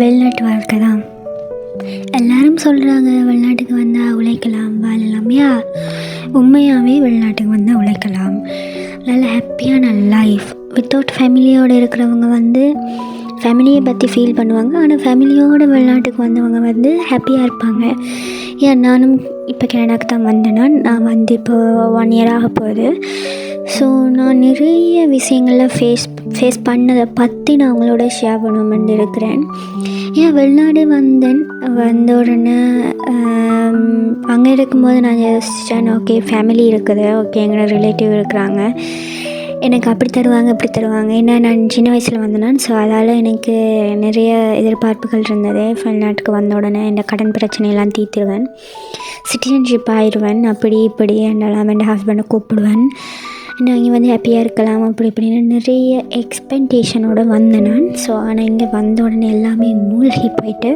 வெளிநாட்டு வாழ்க்கை தான். எல்லாரும் சொல்கிறாங்க வெளிநாட்டுக்கு வந்தால் உழைக்கலாம் வாழலாம். உண்மையாகவே வெளிநாட்டுக்கு வந்தால் உழைக்கலாம். நல்ல ஹாப்பியான லைஃப் வித்தவுட் ஃபேமிலியோடு இருக்கிறவங்க ஃபேமிலியை பற்றி ஃபீல் பண்ணுவாங்க. ஆனால் ஃபேமிலியோடு வெளிநாட்டுக்கு வந்தவங்க ஹாப்பியாக இருப்பாங்க. நானும் இப்போ கனடாக்கு தான் வந்தேன்னா, நான் இப்போ 1 year ஆக போகுது. ஸோ நான் நிறைய விஷயங்களில் ஃபேஸ் பண்ணதை பற்றி நான் அவங்களோட ஷேர் பண்ணணும்னு இருக்கிறேன். வெளிநாடு வந்த உடனே அங்கே இருக்கும்போது நான் யோசித்தேன், ஓகே ஃபேமிலி இருக்குது, ஓகே எங்களோட ரிலேட்டிவ் இருக்கிறாங்க, எனக்கு அப்படி தருவாங்க இப்படி தருவாங்க. ஏன்னா நான் சின்ன வயசில் வந்தேன்னா, ஸோ அதால் எனக்கு நிறைய எதிர்பார்ப்புகள் இருந்தது. வெளிநாட்டுக்கு வந்த உடனே இந்த கடன் பிரச்சனையெல்லாம் தீர்த்துருவேன், சிட்டிசன்ஷிப் ஆயிடுவேன், அப்படி இப்படி என்னெல்லாம் என் ஹஸ்பண்டை கூப்பிடுவேன், நான் இங்கே ஹாப்பியாக இருக்கலாம் அப்படி இப்படின்னு நிறைய எக்ஸ்பெக்டேஷனோடு வந்தேன் நான். ஸோ ஆனால் இங்கே வந்த உடனே எல்லாமே மூழ்கி போயிட்டு,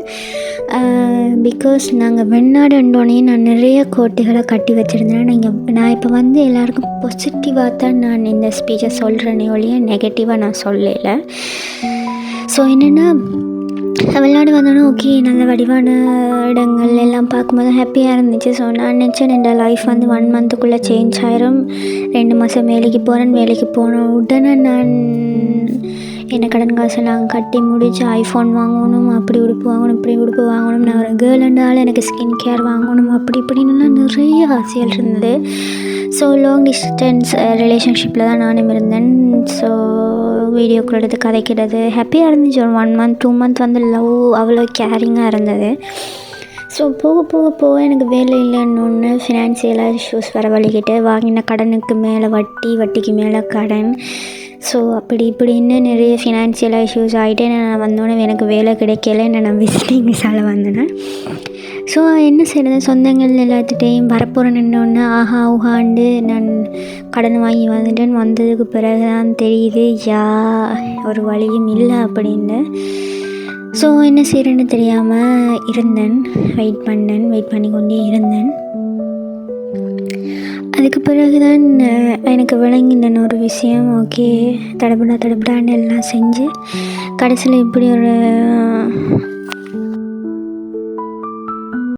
பிகாஸ் நாங்கள் வெளிநாடுன்னோடனே நான் நிறைய கோட்டைகளை கட்டி வச்சுருந்தேன். நான் இப்போ எல்லாருக்கும் பாசிட்டிவாக தான் நான் இந்த ஸ்பீச்சை சொல்கிறேனே ஒழிய நெகட்டிவாக நான் சொல்லலை. ஸோ என்னென்னா வெளிநாடு வந்தோன்னா ஓகே நல்ல வடிவான இடங்கள் எல்லாம் பார்க்கும்போது ஹாப்பியாக இருந்துச்சு. ஸோ நான் நினச்சேன் இந்த லைஃப் 1 monthக்குள்ளே சேஞ்ச் ஆயிரும். 2 மாதம் வேலைக்கு போன உடனே நான் என்ன கடன் காசெல்லாம் கட்டி முடிச்சு ஐஃபோன் வாங்கணும், அப்படி உடுப்பு வாங்கணும், இப்படி உடுப்பு வாங்கணும், நான் ஒரு கேர்ள்ன்றால் எனக்கு ஸ்கின் கேர் வாங்கணும், அப்படி இப்படின்னுலாம் நிறைய ஆசைகள் இருந்தது. ஸோ லாங் டிஸ்டன்ஸ் ரிலேஷன்ஷிப்பில் தான் நானும் இருந்தேன். ஸோ வீடியோக்கள் எடுத்து கதைக்கிறது ஹாப்பியாக இருந்துச்சு. ஒரு 1 month 2 month லவ் அவ்வளோ கேரிங்காக இருந்தது. ஸோ போக எனக்கு வேலை இல்லைன்னு ஃபினான்சியலாக இஷ்யூஸ் வர வழிகிட்டு, வாங்கின கடனுக்கு மேலே வட்டிக்கு மேலே கடன், ஸோ அப்படி இப்படின்னு நிறைய ஃபினான்சியலாக இஷ்யூஸ் ஆகிட்டே நான் வந்தோடனே எனக்கு வேலை கிடைக்கல. நான் விசிட்டிங் விசாவில் வந்தேன். ஸோ என்ன செய்கிறது, சொந்தங்கள் எல்லாத்துட்டையும் வரப்போகிற நின்னோடனே ஆஹா ஊஹாண்டு நான் கடன் வாங்கி வந்ததுக்கு பிறகு தான் தெரியுது ஒரு வழியும் இல்லை அப்படின்னு. ஸோ என்ன செய்கிறேன்னு தெரியாமல் இருந்தேன், வெயிட் பண்ணி கொண்டே இருந்தேன். அதுக்கு பிறகு தான் எனக்கு விளங்கின ஒரு விஷயம், ஓகே தடபடான்னு எல்லாம் செஞ்சு கடைசியில் இப்படி ஒரு